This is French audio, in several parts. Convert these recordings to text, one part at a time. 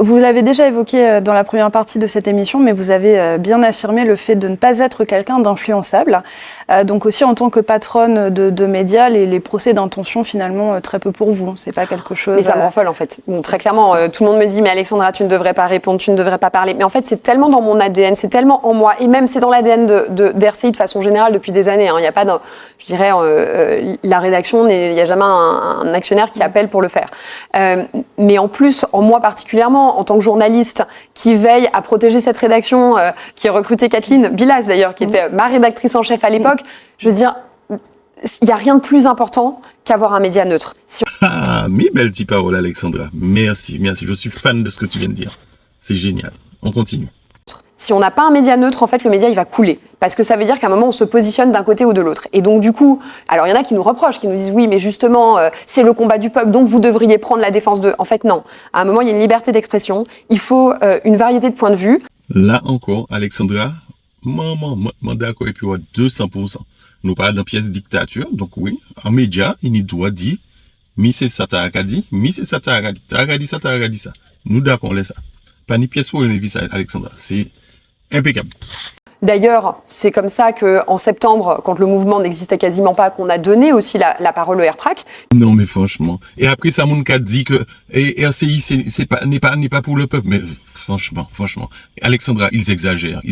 vous l'avez déjà évoqué dans la première partie de cette émission, mais vous avez bien affirmé le fait de ne pas être quelqu'un d'influençable. Donc aussi en tant que patronne de médias, les procès d'intention finalement très peu pour vous. C'est pas quelque chose. Mais ça me rend folle en fait. Bon, très clairement, tout le monde me dit mais Alexandra, tu ne devrais pas répondre, tu ne devrais pas parler. Mais en fait, c'est tellement dans mon ADN, c'est tellement en moi, et même c'est dans l'ADN d'RCI de façon générale depuis des années. Il n'y a pas, je dirais, la rédaction, il n'y a jamais un actionnaire qui appelle pour le faire. Mais en plus, en moi particulièrement, en tant que journaliste qui veille à protéger cette rédaction, qui a recruté Kathleen Bilas d'ailleurs, qui était ma rédactrice en chef à l'époque, je veux dire, il n'y a rien de plus important qu'avoir un média neutre. Mes belles petites paroles, Alexandra. Merci. Je suis fan de ce que tu viens de dire. C'est génial. On continue. Si on n'a pas un média neutre, en fait, le média, il va couler. Parce que ça veut dire qu'à un moment, on se positionne d'un côté ou de l'autre. Et donc, du coup, alors il y en a qui nous reprochent, qui nous disent, oui, mais justement, c'est le combat du peuple, donc vous devriez prendre la défense de... En fait, non. À un moment, il y a une liberté d'expression. Il faut une variété de points de vue. Là encore, Alexandra, maman, d'accord, et puis 200%. Nous parlons d'une pièce dictature, donc oui, un média, il doit dire, mais c'est ça, t'as dit, mais c'est ça, t'as dit ça. Nous d'accord, on laisse ça. Pas ni pièce pour une épice, Alexandra. C'est impeccable. D'ailleurs, c'est comme ça qu'en septembre, quand le mouvement n'existait quasiment pas, qu'on a donné aussi la parole au RPRAC. Non, mais franchement. Et après, Samounka dit que RCI n'est pas pour le peuple. Mais franchement. Alexandra, ils exagèrent.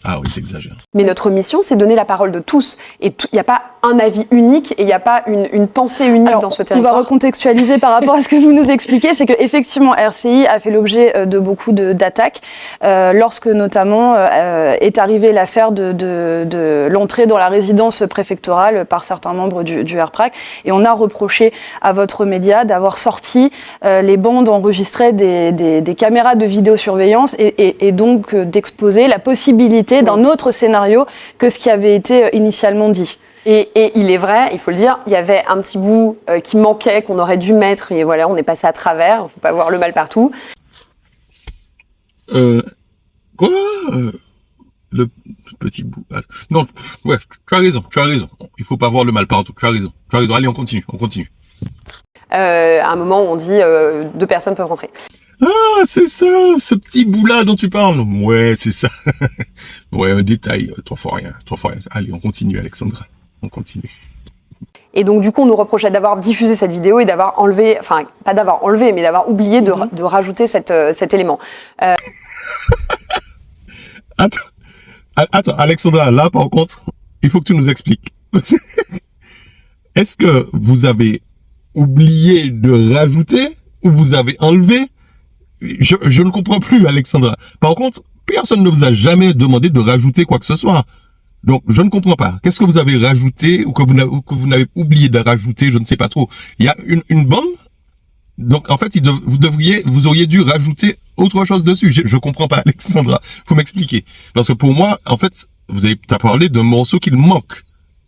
Ah oui, ils exagèrent. Mais notre mission, c'est donner la parole de tous. Et il n'y a pas un avis unique et il n'y a pas une pensée unique dans ce territoire. On va recontextualiser par rapport à ce que vous nous expliquez. C'est qu'effectivement, RCI a fait l'objet de beaucoup d'attaques lorsque notamment est arrivée l'affaire de l'entrée dans la résidence préfectorale par certains membres du RPRAC. Et on a reproché à votre média d'avoir sorti les bandes enregistrées des caméras de vidéosurveillance et donc d'exposer la possibilité d'un autre scénario que ce qui avait été initialement dit. Et il est vrai, il faut le dire, il y avait un petit bout qui manquait, qu'on aurait dû mettre, et voilà, on est passé à travers, il ne faut pas voir le mal partout. Quoi le petit bout. Non, bref, tu as raison. Il faut pas voir le mal partout. Tu as raison. Allez, on continue. À un moment où on dit 2 personnes peuvent rentrer. Ah, c'est ça, ce petit bout-là dont tu parles. Ouais, c'est ça. Ouais, un détail. Trois fois rien. Allez, on continue, Alexandra. On continue. Et donc, du coup, on nous reprochait d'avoir diffusé cette vidéo et d'avoir enlevé, enfin, pas d'avoir enlevé, mais d'avoir oublié de rajouter cet élément. Attends, Alexandra, là, par contre, il faut que tu nous expliques. Est-ce que vous avez oublié de rajouter ou vous avez enlevé? Je ne comprends plus, Alexandra. Par contre, personne ne vous a jamais demandé de rajouter quoi que ce soit. Donc, je ne comprends pas. Qu'est-ce que vous avez rajouté ou que vous n'avez oublié de rajouter? Je ne sais pas trop. Il y a une bande. Donc, en fait, vous auriez dû rajouter autre chose dessus. Je comprends pas, Alexandra. Faut m'expliquer. Parce que pour moi, en fait, t'as parlé d'un morceau qu'il manque.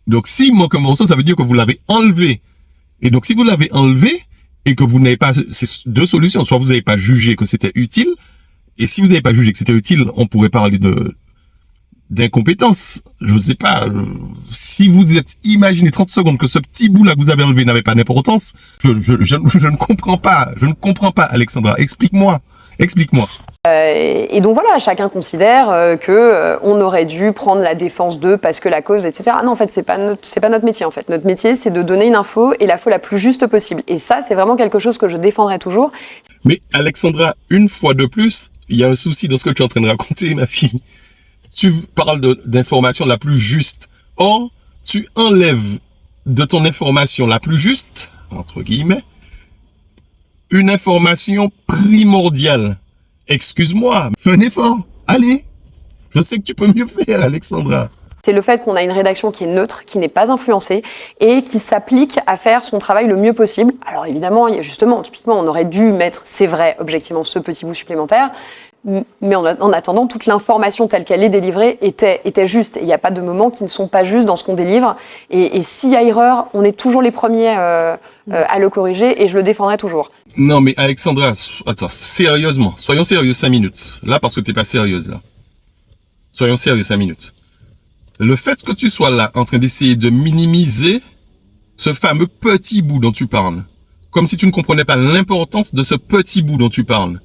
Donc, s'il manque un morceau, ça veut dire que vous l'avez enlevé. Et donc, si vous l'avez enlevé et que vous n'avez pas, c'est 2 solutions. Soit vous n'avez pas jugé que c'était utile. Et si vous n'avez pas jugé que c'était utile, on pourrait parler d'incompétence. Je sais pas. Si vous êtes imaginé 30 secondes que ce petit bout là que vous avez enlevé n'avait pas d'importance, je ne comprends pas. Je ne comprends pas, Alexandra. Explique-moi. Et donc voilà, chacun considère que on aurait dû prendre la défense d'eux parce que la cause, etc. Non, en fait, c'est pas notre métier. En fait, notre métier, c'est de donner une info et l'info la plus juste possible. Et ça, c'est vraiment quelque chose que je défendrai toujours. Mais Alexandra, une fois de plus, il y a un souci dans ce que tu es en train de raconter, ma fille. Tu parles d'information la plus juste. Or, tu enlèves de ton information la plus juste, entre guillemets, une information primordiale. Excuse-moi, fais un effort. Allez. Je sais que tu peux mieux faire, Alexandra. C'est le fait qu'on a une rédaction qui est neutre, qui n'est pas influencée et qui s'applique à faire son travail le mieux possible. Alors évidemment, justement, typiquement, on aurait dû mettre, c'est vrai, objectivement, ce petit bout supplémentaire. Mais en attendant, toute l'information telle qu'elle est délivrée était juste. Il n'y a pas de moments qui ne sont pas justes dans ce qu'on délivre. Et s'il y a erreur, on est toujours les premiers à le corriger et je le défendrai toujours. Non, mais Alexandra, attends, sérieusement, soyons sérieux 5 minutes. Là, parce que t'es pas sérieuse, là. Soyons sérieux 5 minutes. Le fait que tu sois là, en train d'essayer de minimiser ce fameux petit bout dont tu parles, comme si tu ne comprenais pas l'importance de ce petit bout dont tu parles,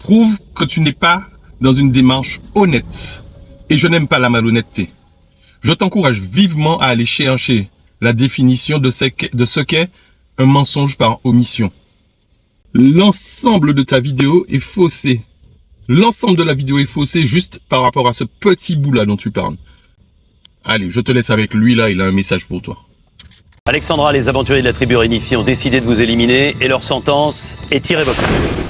prouve que tu n'es pas dans une démarche honnête. Et je n'aime pas la malhonnêteté. Je t'encourage vivement à aller chercher la définition de ce qu'est un mensonge par omission. L'ensemble de ta vidéo est faussé. L'ensemble de la vidéo est faussé juste par rapport à ce petit bout-là dont tu parles. Allez, je te laisse avec lui là, il a un message pour toi. Alexandra, les aventuriers de la tribu réunifiée ont décidé de vous éliminer et leur sentence est irrévocable.